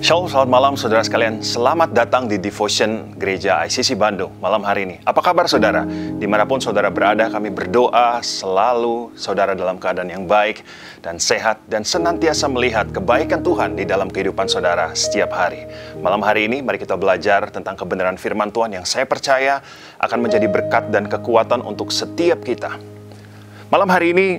Shalom, selamat malam saudara sekalian. Selamat datang di Devotion Gereja ICC Bandung malam hari ini. Apa kabar saudara? Dimanapun saudara berada, kami berdoa selalu saudara dalam keadaan yang baik dan sehat dan senantiasa melihat kebaikan Tuhan di dalam kehidupan saudara setiap hari. Malam hari ini mari kita belajar tentang kebenaran firman Tuhan yang saya percaya akan menjadi berkat dan kekuatan untuk setiap kita. Malam hari ini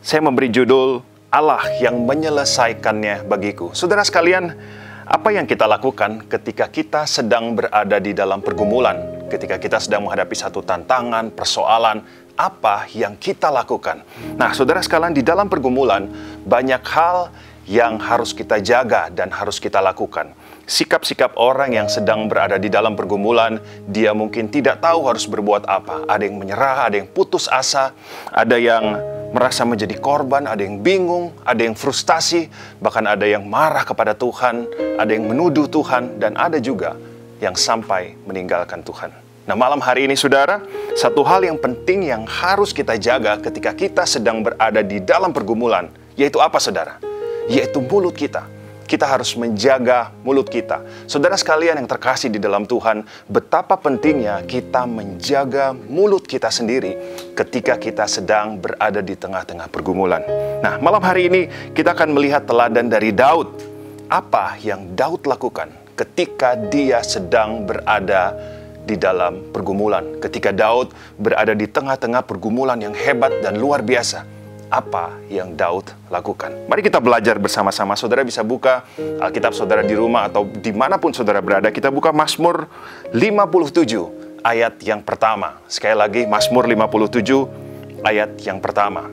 saya memberi judul Allah yang menyelesaikannya bagiku. Saudara sekalian, apa yang kita lakukan ketika kita sedang berada di dalam pergumulan, ketika kita sedang menghadapi satu tantangan, persoalan, apa yang kita lakukan? Nah, saudara sekalian, di dalam pergumulan, banyak hal yang harus kita jaga dan harus kita lakukan. Sikap-sikap orang yang sedang berada di dalam pergumulan, dia mungkin tidak tahu harus berbuat apa. Ada yang menyerah, ada yang putus asa, ada yang merasa menjadi korban, ada yang bingung, ada yang frustasi, bahkan ada yang marah kepada Tuhan, ada yang menuduh Tuhan, dan ada juga yang sampai meninggalkan Tuhan. Nah, malam hari ini saudara, satu hal yang penting yang harus kita jaga ketika kita sedang berada di dalam pergumulan, yaitu apa saudara? Yaitu mulut kita. Kita harus menjaga mulut kita. Saudara sekalian yang terkasih di dalam Tuhan, betapa pentingnya kita menjaga mulut kita sendiri ketika kita sedang berada di tengah-tengah pergumulan. Nah, malam hari ini kita akan melihat teladan dari Daud. Apa yang Daud lakukan ketika dia sedang berada di dalam pergumulan. Ketika Daud berada di tengah-tengah pergumulan yang hebat dan luar biasa. Apa yang Daud lakukan? Mari kita belajar bersama-sama. Saudara bisa buka Alkitab saudara di rumah atau dimanapun saudara berada. Kita buka Mazmur 57 ayat yang pertama. Sekali lagi Mazmur 57 ayat yang pertama.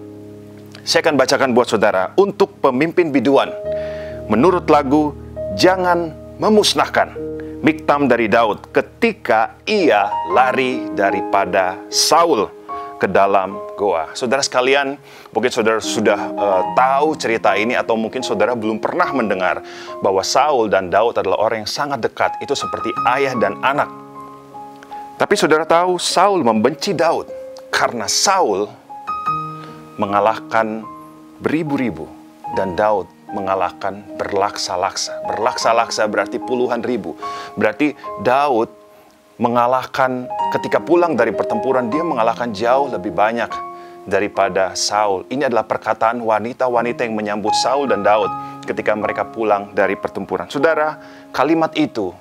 Saya akan bacakan buat saudara. Untuk pemimpin biduan, menurut lagu Jangan Memusnahkan, Miktam dari Daud ketika ia lari daripada Saul ke dalam goa. Saudara sekalian, mungkin saudara sudah tahu cerita ini atau mungkin saudara belum pernah mendengar bahwa Saul dan Daud adalah orang yang sangat dekat. Itu seperti ayah dan anak. Tapi saudara tahu Saul membenci Daud karena Saul mengalahkan beribu-ribu dan Daud mengalahkan berlaksa-laksa. Berlaksa-laksa berarti puluhan ribu. Berarti Daud mengalahkan, ketika pulang dari pertempuran, dia mengalahkan jauh lebih banyak daripada Saul. Ini adalah perkataan wanita-wanita yang menyambut Saul dan Daud ketika mereka pulang dari pertempuran. Saudara, kalimat itu,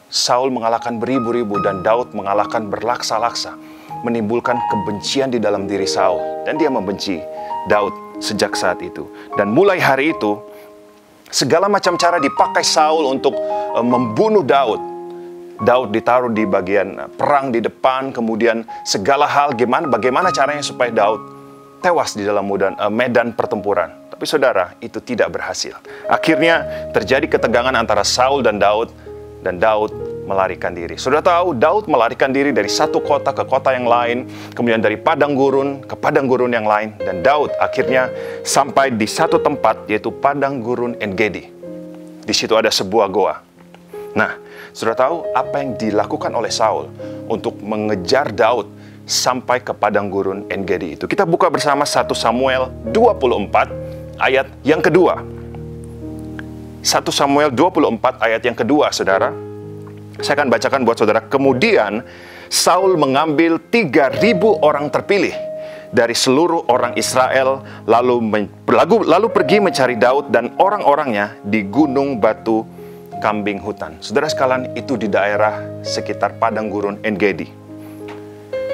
Saul mengalahkan beribu-ribu dan Daud mengalahkan berlaksa-laksa, menimbulkan kebencian di dalam diri Saul. Dan dia membenci Daud sejak saat itu. Dan mulai hari itu, segala macam cara dipakai Saul untuk membunuh Daud. Daud ditaruh di bagian perang di depan, kemudian segala hal bagaimana caranya supaya Daud tewas di dalam medan pertempuran. Tapi saudara, itu tidak berhasil. Akhirnya terjadi ketegangan antara Saul dan Daud melarikan diri. Saudara tahu, Daud melarikan diri dari satu kota ke kota yang lain, kemudian dari padang gurun ke padang gurun yang lain, dan Daud akhirnya sampai di satu tempat, yaitu padang gurun En-Gedi. Di situ ada sebuah goa. Nah, saudara tahu apa yang dilakukan oleh Saul untuk mengejar Daud sampai ke padang gurun En-Gedi itu? Kita buka bersama 1 Samuel 24 ayat yang kedua. 1 Samuel 24 ayat yang kedua, saudara. Saya akan bacakan buat saudara. Kemudian Saul mengambil 3.000 orang terpilih dari seluruh orang Israel, lalu pergi mencari Daud dan orang-orangnya di gunung batu kambing hutan. Saudara sekalian, itu di daerah sekitar padang gurun En-Gedi.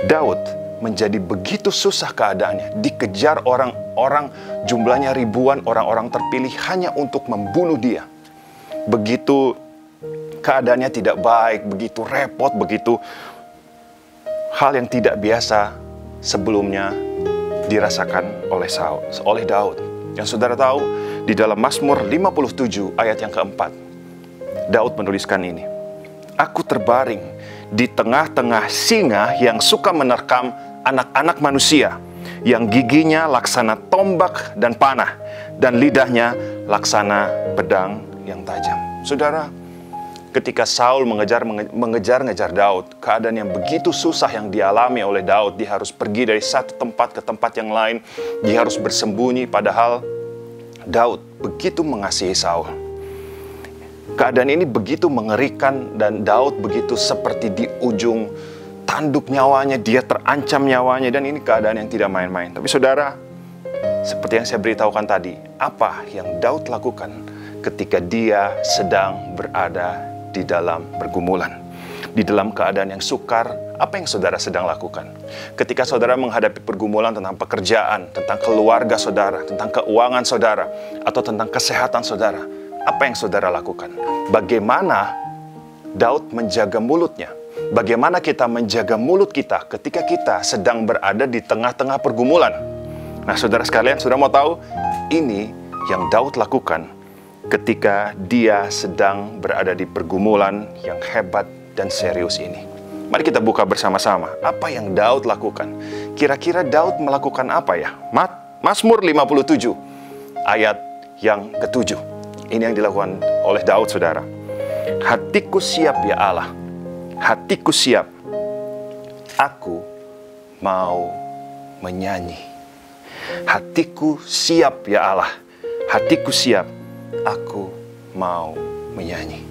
Daud menjadi begitu susah keadaannya, dikejar orang-orang, jumlahnya ribuan orang-orang terpilih hanya untuk membunuh dia. Begitu keadaannya tidak baik, begitu repot, begitu hal yang tidak biasa sebelumnya dirasakan oleh Daud. Yang saudara tahu, di dalam Mazmur 57 ayat yang keempat, Daud menuliskan ini. Aku terbaring di tengah-tengah singa yang suka menerkam anak-anak manusia, yang giginya laksana tombak dan panah, dan lidahnya laksana pedang yang tajam. Saudara, ketika Saul mengejar-ngejar Daud, keadaan yang begitu susah yang dialami oleh Daud, dia harus pergi dari satu tempat ke tempat yang lain, dia harus bersembunyi, padahal Daud begitu mengasihi Saul. Keadaan ini begitu mengerikan dan Daud begitu seperti di ujung tanduk nyawanya, dia terancam nyawanya, dan ini keadaan yang tidak main-main. Tapi saudara, seperti yang saya beritahukan tadi, apa yang Daud lakukan ketika dia sedang berada di dalam pergumulan, di dalam keadaan yang sukar? Apa yang saudara sedang lakukan? Ketika saudara menghadapi pergumulan tentang pekerjaan, tentang keluarga saudara, tentang keuangan saudara, atau tentang kesehatan saudara, apa yang saudara lakukan? Bagaimana Daud menjaga mulutnya? Bagaimana kita menjaga mulut kita ketika kita sedang berada di tengah-tengah pergumulan? Nah, saudara sekalian, sudah mau tahu? Ini yang Daud lakukan ketika dia sedang berada di pergumulan yang hebat dan serius ini. Mari kita buka bersama-sama. Apa yang Daud lakukan? Kira-kira Daud melakukan apa ya? Mazmur 57, ayat yang ke-7. Ini yang dilakukan oleh Daud, saudara. Hatiku siap ya Allah, hatiku siap, aku mau menyanyi. Hatiku siap ya Allah, hatiku siap, aku mau menyanyi.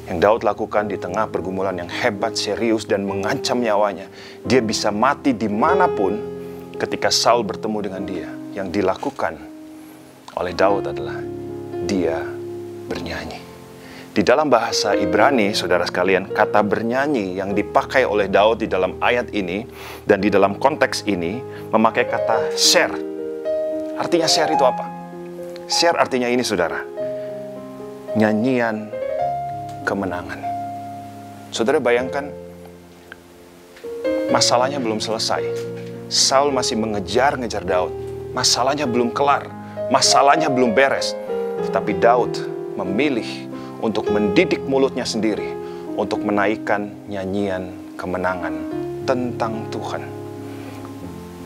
Yang Daud lakukan di tengah pergumulan yang hebat, serius, dan mengancam nyawanya. Dia bisa mati dimanapun ketika Saul bertemu dengan dia. Yang dilakukan oleh Daud adalah dia bernyanyi. Di dalam bahasa Ibrani, saudara sekalian, kata bernyanyi yang dipakai oleh Daud di dalam ayat ini dan di dalam konteks ini memakai kata sher. Artinya sher itu apa? Sher artinya ini, saudara. Nyanyian kemenangan. Saudara bayangkan, masalahnya belum selesai. Saul masih mengejar-ngejar Daud. Masalahnya belum kelar. Masalahnya belum beres. Tetapi Daud memilih untuk mendidik mulutnya sendiri untuk menaikkan nyanyian kemenangan tentang Tuhan.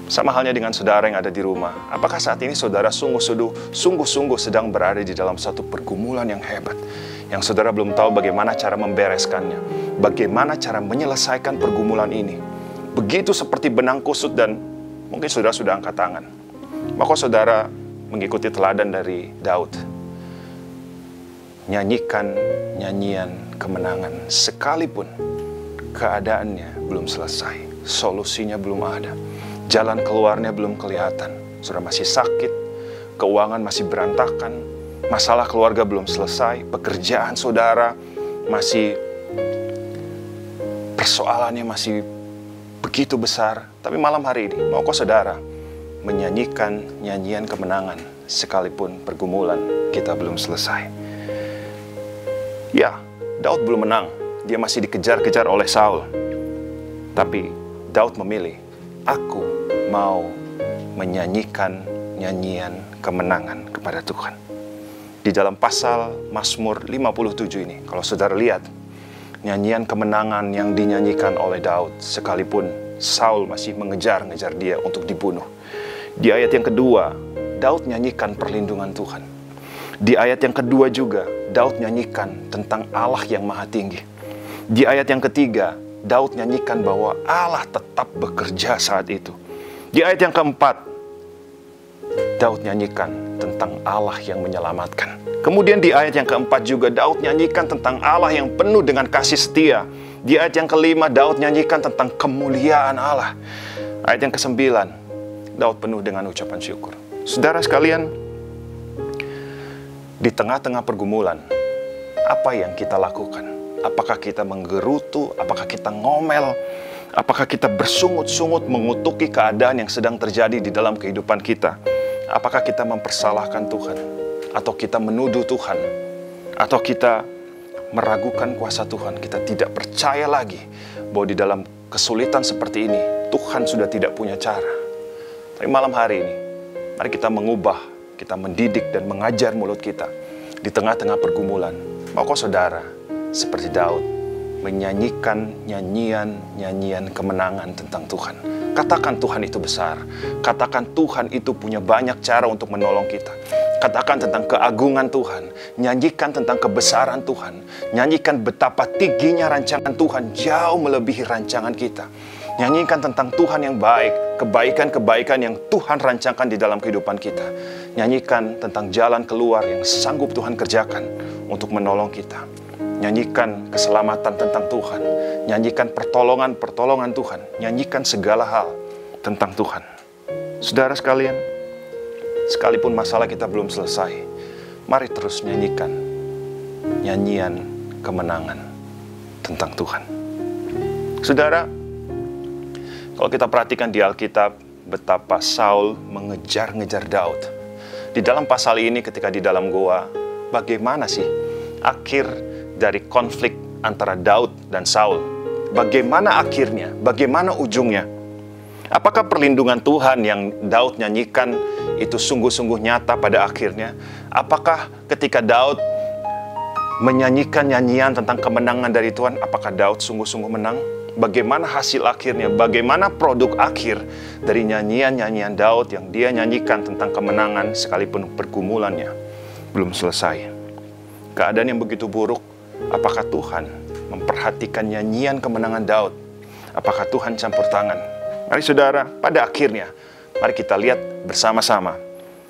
Sama halnya dengan saudara yang ada di rumah. Apakah saat ini saudara sungguh-sungguh sedang berada di dalam satu pergumulan yang hebat, yang saudara belum tahu bagaimana cara membereskannya, bagaimana cara menyelesaikan pergumulan ini? Begitu seperti benang kusut dan mungkin saudara sudah angkat tangan. Maka saudara mengikuti teladan dari Daud. Nyanyikan nyanyian kemenangan sekalipun keadaannya belum selesai, solusinya belum ada, jalan keluarnya belum kelihatan. Saudara masih sakit, keuangan masih berantakan, masalah keluarga belum selesai, pekerjaan saudara masih, persoalannya masih begitu besar. Tapi malam hari ini, maukah saudara menyanyikan nyanyian kemenangan sekalipun pergumulan kita belum selesai? Ya, Daud belum menang. Dia masih dikejar-kejar oleh Saul. Tapi Daud memilih, aku mau menyanyikan nyanyian kemenangan kepada Tuhan. Di dalam pasal Mazmur 57 ini, kalau saudara lihat, nyanyian kemenangan yang dinyanyikan oleh Daud sekalipun Saul masih mengejar-ngejar dia untuk dibunuh. Di ayat yang kedua, Daud nyanyikan perlindungan Tuhan. Di ayat yang kedua juga, Daud nyanyikan tentang Allah yang maha tinggi. Di ayat yang ketiga, Daud nyanyikan bahwa Allah tetap bekerja saat itu. Di ayat yang keempat, Daud nyanyikan tentang Allah yang menyelamatkan. Kemudian di ayat yang keempat juga, Daud nyanyikan tentang Allah yang penuh dengan kasih setia. Di ayat yang kelima, Daud nyanyikan tentang kemuliaan Allah. Ayat yang kesembilan, Daud penuh dengan ucapan syukur. Saudara sekalian, di tengah-tengah pergumulan, apa yang kita lakukan? Apakah kita menggerutu? Apakah kita ngomel? Apakah kita bersungut-sungut mengutuki keadaan yang sedang terjadi di dalam kehidupan kita? Apakah kita mempersalahkan Tuhan? Atau kita menuduh Tuhan? Atau kita meragukan kuasa Tuhan? Kita tidak percaya lagi bahwa di dalam kesulitan seperti ini, Tuhan sudah tidak punya cara. Tapi malam hari ini, mari kita mengubah, kita mendidik dan mengajar mulut kita di tengah-tengah pergumulan. Maukah saudara seperti Daud menyanyikan nyanyian kemenangan tentang Tuhan? Katakan Tuhan itu besar. Katakan Tuhan itu punya banyak cara untuk menolong kita. Katakan tentang keagungan Tuhan. Nyanyikan tentang kebesaran Tuhan. Nyanyikan betapa tingginya rancangan Tuhan jauh melebihi rancangan kita. Nyanyikan tentang Tuhan yang baik, kebaikan-kebaikan yang Tuhan rancangkan di dalam kehidupan kita. Nyanyikan tentang jalan keluar yang sanggup Tuhan kerjakan untuk menolong kita. Nyanyikan keselamatan tentang Tuhan. Nyanyikan pertolongan Tuhan. Nyanyikan segala hal tentang Tuhan. Saudara sekalian, sekalipun masalah kita belum selesai, mari terus nyanyikan nyanyian kemenangan tentang Tuhan. Saudara, kalau kita perhatikan di Alkitab, betapa Saul mengejar-ngejar Daud. Di dalam pasal ini ketika di dalam goa, bagaimana sih akhir dari konflik antara Daud dan Saul? Bagaimana akhirnya? Bagaimana ujungnya? Apakah perlindungan Tuhan yang Daud nyanyikan itu sungguh-sungguh nyata pada akhirnya? Apakah ketika Daud menyanyikan nyanyian tentang kemenangan dari Tuhan, apakah Daud sungguh-sungguh menang? Bagaimana hasil akhirnya? Bagaimana produk akhir dari nyanyian-nyanyian Daud yang dia nyanyikan tentang kemenangan sekalipun pergumulannya belum selesai? Keadaan yang begitu buruk, apakah Tuhan memperhatikan nyanyian kemenangan Daud? Apakah Tuhan campur tangan? Mari saudara, pada akhirnya, mari kita lihat bersama-sama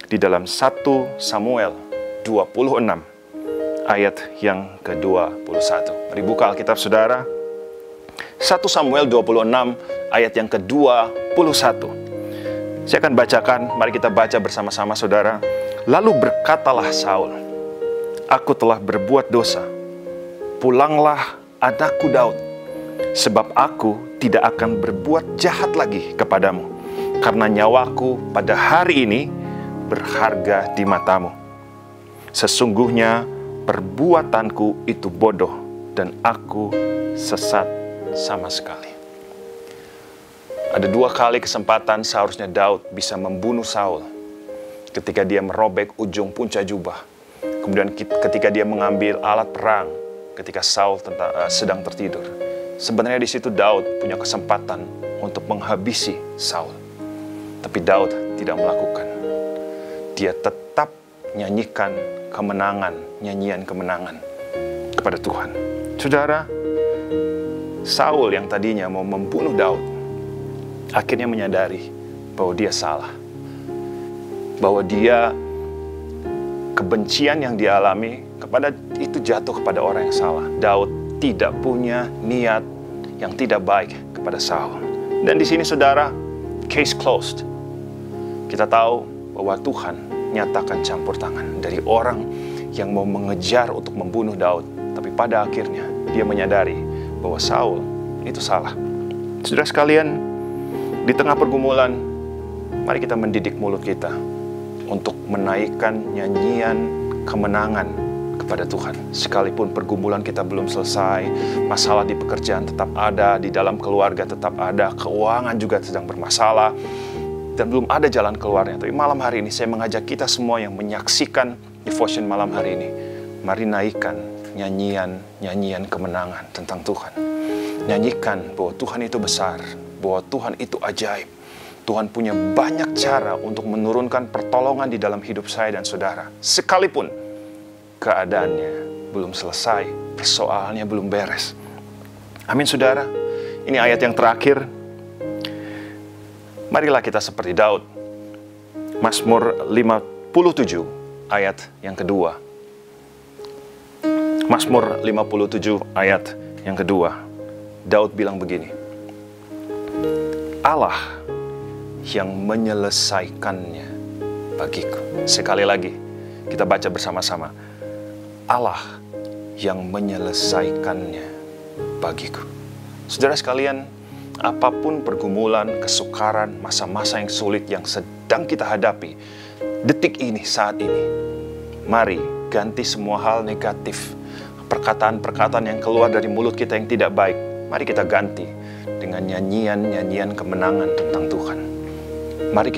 di dalam 1 Samuel 26 ayat yang ke-21. Mari buka Alkitab saudara. 1 Samuel 26 ayat yang ke-21. Saya akan bacakan, mari kita baca bersama-sama saudara. Lalu berkatalah Saul, aku telah berbuat dosa. Pulanglah anakku Daud, sebab aku tidak akan berbuat jahat lagi kepadamu, karena nyawaku pada hari ini berharga di matamu. Sesungguhnya perbuatanku itu bodoh dan aku sesat sama sekali. Ada 2 kali kesempatan seharusnya Daud bisa membunuh Saul. Ketika dia merobek ujung punca jubah. Kemudian ketika dia mengambil alat perang ketika Saul sedang tertidur. Sebenarnya di situ Daud punya kesempatan untuk menghabisi Saul. Tapi Daud tidak melakukan. Dia tetap nyanyikan kemenangan, nyanyian kemenangan kepada Tuhan. Saudara, Saul yang tadinya mau membunuh Daud, akhirnya menyadari bahwa dia salah. Bahwa dia, kebencian yang dialami kepada itu jatuh kepada orang yang salah. Daud tidak punya niat yang tidak baik kepada Saul. Dan di sini saudara, case closed. Kita tahu bahwa Tuhan nyatakan campur tangan dari orang yang mau mengejar untuk membunuh Daud. Tapi pada akhirnya dia menyadari bahwa Saul itu salah. Saudara sekalian, di tengah pergumulan, mari kita mendidik mulut kita untuk menaikkan nyanyian kemenangan kepada Tuhan. Sekalipun pergumulan kita belum selesai, masalah di pekerjaan tetap ada, di dalam keluarga tetap ada, keuangan juga sedang bermasalah, dan belum ada jalan keluarnya. Tapi malam hari ini saya mengajak kita semua yang menyaksikan devotion malam hari ini, mari naikkan nyanyian kemenangan tentang Tuhan. Nyanyikan bahwa Tuhan itu besar, bahwa Tuhan itu ajaib. Tuhan punya banyak cara untuk menurunkan pertolongan di dalam hidup saya dan saudara. Sekalipun keadaannya belum selesai, persoalannya belum beres. Amin saudara. Ini ayat yang terakhir. Marilah kita seperti Daud. Mazmur 57 ayat yang kedua. Mazmur 57 ayat yang kedua. Daud bilang begini. Allah yang menyelesaikannya bagiku. Sekali lagi, kita baca bersama-sama. Allah yang menyelesaikannya bagiku. Saudara sekalian, apapun pergumulan, kesukaran, masa-masa yang sulit yang sedang kita hadapi, detik ini, saat ini, mari ganti semua hal negatif, perkataan-perkataan yang keluar dari mulut kita yang tidak baik, mari kita ganti dengan nyanyian-nyanyian kemenangan tentang Tuhan. Mari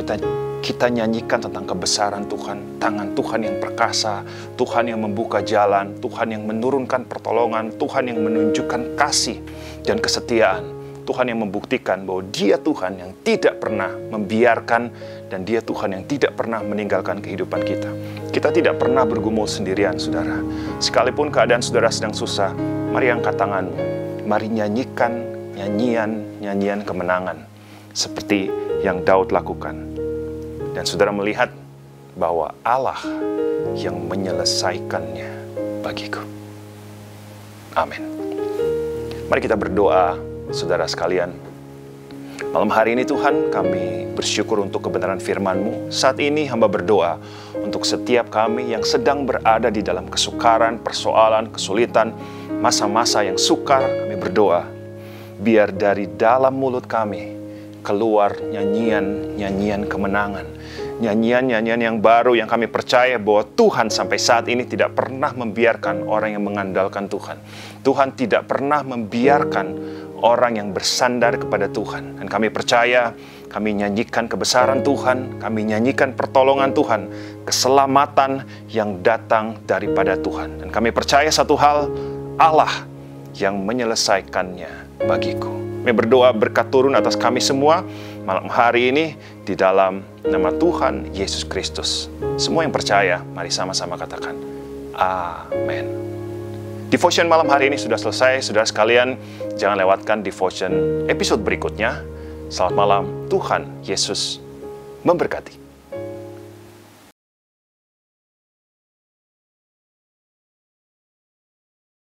kita nyanyikan tentang kebesaran Tuhan, tangan Tuhan yang perkasa, Tuhan yang membuka jalan, Tuhan yang menurunkan pertolongan, Tuhan yang menunjukkan kasih dan kesetiaan, Tuhan yang membuktikan bahwa Dia Tuhan yang tidak pernah membiarkan dan Dia Tuhan yang tidak pernah meninggalkan kehidupan kita. Kita tidak pernah bergumul sendirian, saudara. Sekalipun keadaan saudara sedang susah, mari angkat tanganmu. Mari nyanyikan nyanyian kemenangan seperti yang Daud lakukan. Dan saudara melihat bahwa Allah yang menyelesaikannya bagiku. Amin. Mari kita berdoa, saudara sekalian. Malam hari ini Tuhan, kami bersyukur untuk kebenaran firman-Mu. Saat ini hamba berdoa untuk setiap kami yang sedang berada di dalam kesukaran, persoalan, kesulitan, masa-masa yang sukar. Kami berdoa, biar dari dalam mulut kami keluar nyanyian-nyanyian kemenangan, nyanyian-nyanyian yang baru yang kami percaya bahwa Tuhan sampai saat ini tidak pernah membiarkan orang yang mengandalkan Tuhan. Tuhan tidak pernah membiarkan orang yang bersandar kepada Tuhan. Dan kami percaya, kami nyanyikan kebesaran Tuhan, kami nyanyikan pertolongan Tuhan, keselamatan yang datang daripada Tuhan. Dan kami percaya satu hal, Allah yang menyelesaikannya bagiku. Kami berdoa berkat turun atas kami semua malam hari ini di dalam nama Tuhan Yesus Kristus. Semua yang percaya, mari sama-sama katakan, amin. Devotion malam hari ini sudah selesai. Saudara sekalian, jangan lewatkan devotion episode berikutnya. Selamat malam, Tuhan Yesus memberkati.